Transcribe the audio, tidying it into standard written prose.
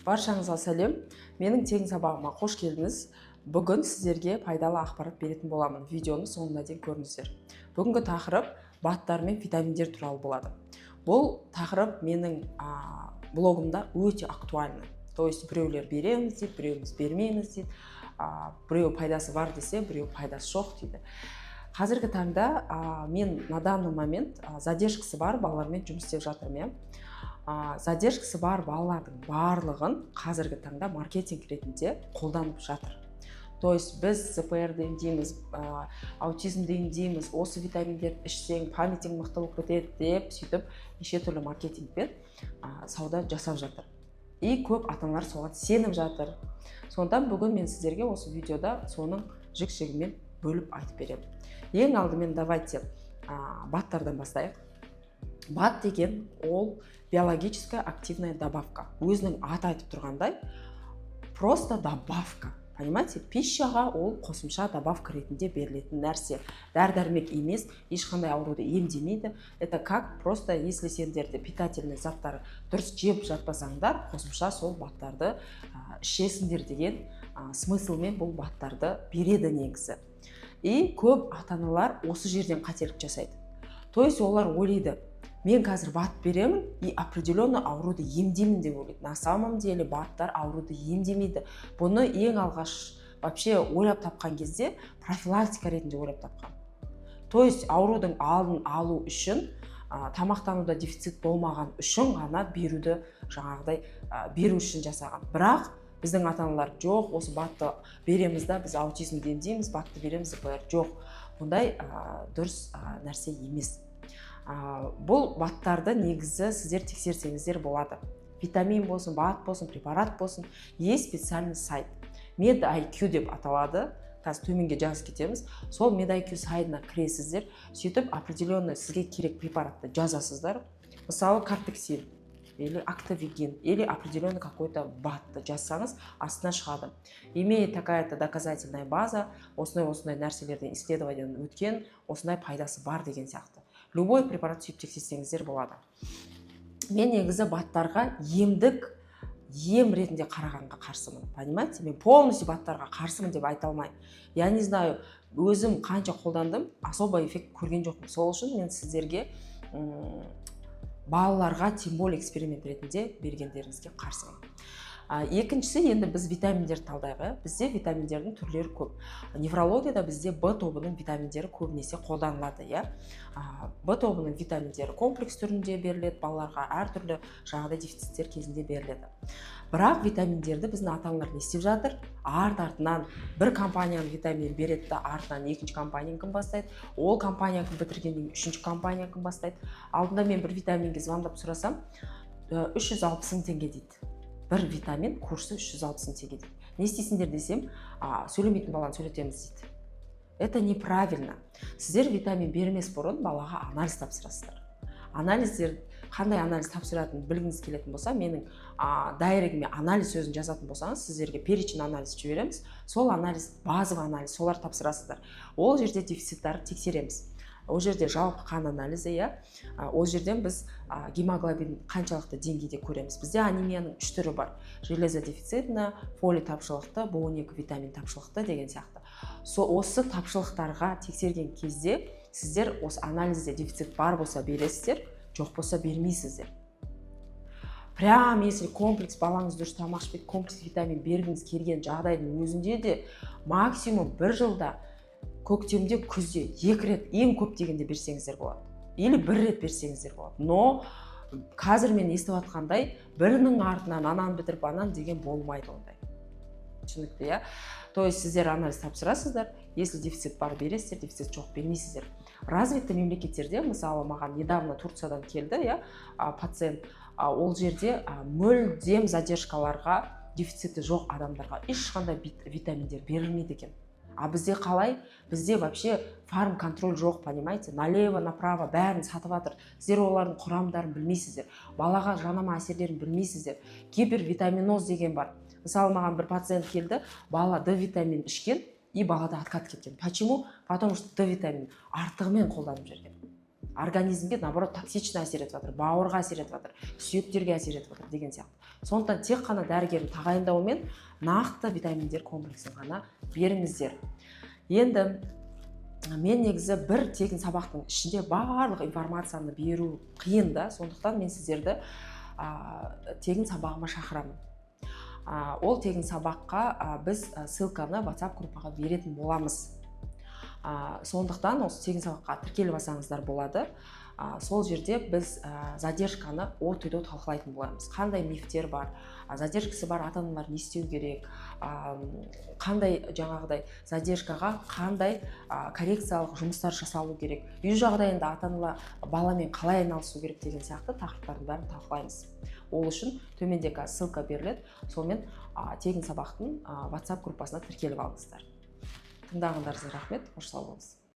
Баршаңызға сәлем. Менің тегін сабағыма қош келдіңіз. Бүгін сіздерге пайдалы ақпарат беретін боламын. Видеоны соңына дейін көріңіздер. Бүгінгі тақырып баттар мен витаминдер туралы болады. Бұл тақырып менің блогымда өте актуальны. То есть біреулер береміз дейді, біреуміз бермейміз дейді. Біреу пайдасы бар десе, біреу пайдасы жоқ дейді. Қазіргі таңда мен на данный момент задержкасы бар балалармен жұмыс істеп жатырмын. Задержкасы бар балалардың барлығын қазіргі таңда маркетинг ретінде қолданып жатыр. То есть біз ЗПР-ді емдейміз, аутизмді емдейміз, осы витаминдерді ішсең памятің мықты болып кетеді деп сөйтіп неше түрлі маркетингпен сауда жасап жатыр. И көп ата-аналар соған сеніп жатыр. Сондықтан бүгін мен сіздерге осы видеода соның жік-жігімен бөліп айтып беремін. Ең алдымен давайте баттардан бастайық. Бат деген ол биологическая активная добавка. Өзінің аты айтып тұрғандай, просто добавка. Понимаете? Пищаға ол қосымша добавка ретінде берілетін нәрсе. Дәрі-дәрмек емес, ешқандай ауруды емдемейді. Это как просто если сендерде питательный заттары дұрыс жеп жатпасаңдар, қосымша сол баттарды ішесіңдер деген смыслмен бұл баттарды береді негізі. И көп ата-аналар осы жерден қателік жасайды. То есть олар ойлайды, мен қазір бат беремін и определенно ауруды емдеймін деп ойлайды. На самом деле баттар ауруды емдемейді. Бұны ең алғаш вообще ойлап тапқан кезде профилактика ретінде ойлап тапқан. То есть аурудың алдын алу үшін, тамақтануда дефицит болмаған үшін ғана беруді жаңағыдай беру үшін жасаған. Бірақ біздің ата-аналар жоқ, осы батты береміз да, біз аутизмді емдейміз, батты береміз, жоқ. Бұндай дұрыс нәрсе емес. Бұл баттарды негізі сіздер тексерсеңіздер болады. Витамин болсын, бат болсын, препарат болсын, есть специальный сайт. MedIQ деп аталады. Қазір төменге жазып кетеміз. Сол MedIQ сайтына кіресіздер, сөйтіп определенный сізге керек препаратты жазасыздар. Мысалы кортексин или актовигин или определенный какой-то батты жазсаңыз, астына шығады. Имеет такая-то доказательная база, осындай нәрселерден исследованиядан өткен, осындай пайдасы бар деген сияқты. Любой препарат сөйтіп тексерсеңіздер болады. Мен негізі баттарға ем ретінде қарағанға қарсымын. Понимаете? Мен полностью баттарға қарсымын деп айта алмаймын. Я не знаю, өзім қанша қолдандым, особо эффект көрген жоқпын. Сол үшін мен сіздерге балаларға тем более эксперимент ретінде бергендеріңізге қарсымын. Екіншісі, енді біз витаминдерді талдайық. Бізде витаминдердің түрлері көп. Неврологияда бізде Б тобының витаминдері көбінесе қолданылады. Б тобының витаминдері комплекс түрінде беріледі, балаларға әртүрлі жаңағыдай дефициттер кезінде беріледі. Бірақ витаминдерді біздің ата-аналар не істеп жатыр? Артынан бір компанияның витаминін береді де, артынан екінші компанияның бастайды. Ол компанияның бітіргеннен үшінші компанияның бастайды. Алдында мен бір витаминге звондап сұрасам, 360 теңге дейді. Бір витамин курсы 360 теңге дейді. Не істейсіңдер десем, сөйлемейтін баланы сөйлетеміз дейді. Это неправильно. Сіздер витамин бермес бұрын балаға анализ тапсырасыздар. Анализдер, қандай анализ тапсыратынын білгіңіз келетін болса, менің дайрегіме анализ сөзін жазатын болсаңыз, сіздерге перечень анализ жібереміз. Сол анализ, базовый анализ, солар тапсырасыздар. Ол жерде дефициттарды тексереміз. Ол жерде жалпы қан анализі, ол жерден біз гемоглобин қаншалықты деңгейде көреміз. Бізде анемияның 3 түрі бар. Железо дефицитті, фолий тапшылықты, B12 витамин тапшылықты деген сияқты. Осы тапшылықтарға тексерген кезде сіздер осы анализде дефицит бар болса бересіздер, жоқ болса бермейсіздер. Прям если комплекс балаңыз дұрыс тамақ ішпейді, комплекс витамин бергіңіз келген жағдайдың өзінде де максимум 1 жылда көктемде, күзде 2 рет ең көп дегенде берсеңіздер болады. Или 1 рет берсеңіздер болады. Но қазір мен естіп атқандай, бірінің артынан ананы бітіріп анан деген болмайды ондай. Түсінікті, То есть сіздер анализ тапсырасыздар, если дефицит бар бересіздер, дефицит жоқ бермейсіздер. Развитті мемлекеттерде, мысалы маған недавно Турциядан келді, пациент, ол жерде мүлдем задержкаларға, дефициті жоқ адамдарға ешқандай витаминдер берілмейді екен. А бізде қалай? Бізде вообще фарм контроль жоқ, понимаете? Налево, направо бәрін сатып жатыр. Сіздер олардың құрамдарын білмейсіздер. Балаға жанама әсерлерін білмейсіздер. Гипервитаминоз деген бар. Мысалы маған бір пациент келді, бала Д витамин ішкен и балада откат кеткен. Почему? Потому что Д витамин артығымен қолданып жүрген. организмге наоборот токсично әсер етіп жатыр, бауырға әсер етіп жатыр, сүйектерге әсер етіп жатыр деген сияқты. Сондықтан тек қана дәрігердің тағайындауымен нақты витаминдер комплексін ғана беріңіздер. Енді мен негізі бір тегін сабақтың ішінде барлық информацияны беру қиын да, сондықтан мен сіздерді тегін сабағыма шақырамын. Ол тегін сабаққа біз ссылканы WhatsApp группаға беретін боламыз. Сондықтан осы тегін сабаққа тіркеліп алсаңыздар болады. Сол жерде біз задержканы от-үйде талқылайтын боламыз. Қандай мифтер бар, задержкасы бар ата-аналар не істеу керек, қандай жаңағыдай задержкаға қандай коррекциялық жұмыстар жасалу керек, үй жағдайында ата-аналар баламен қалай айналысу керек деген сияқты тақырыптардың бәрін талқылаймыз. Ол үшін төмендегі ссылка беріледі. Сонымен тегін сабақтың WhatsApp группасына тіркеліп алыңыздар. Тыңдағандарыңызға рахмет, қош сау болыңыз.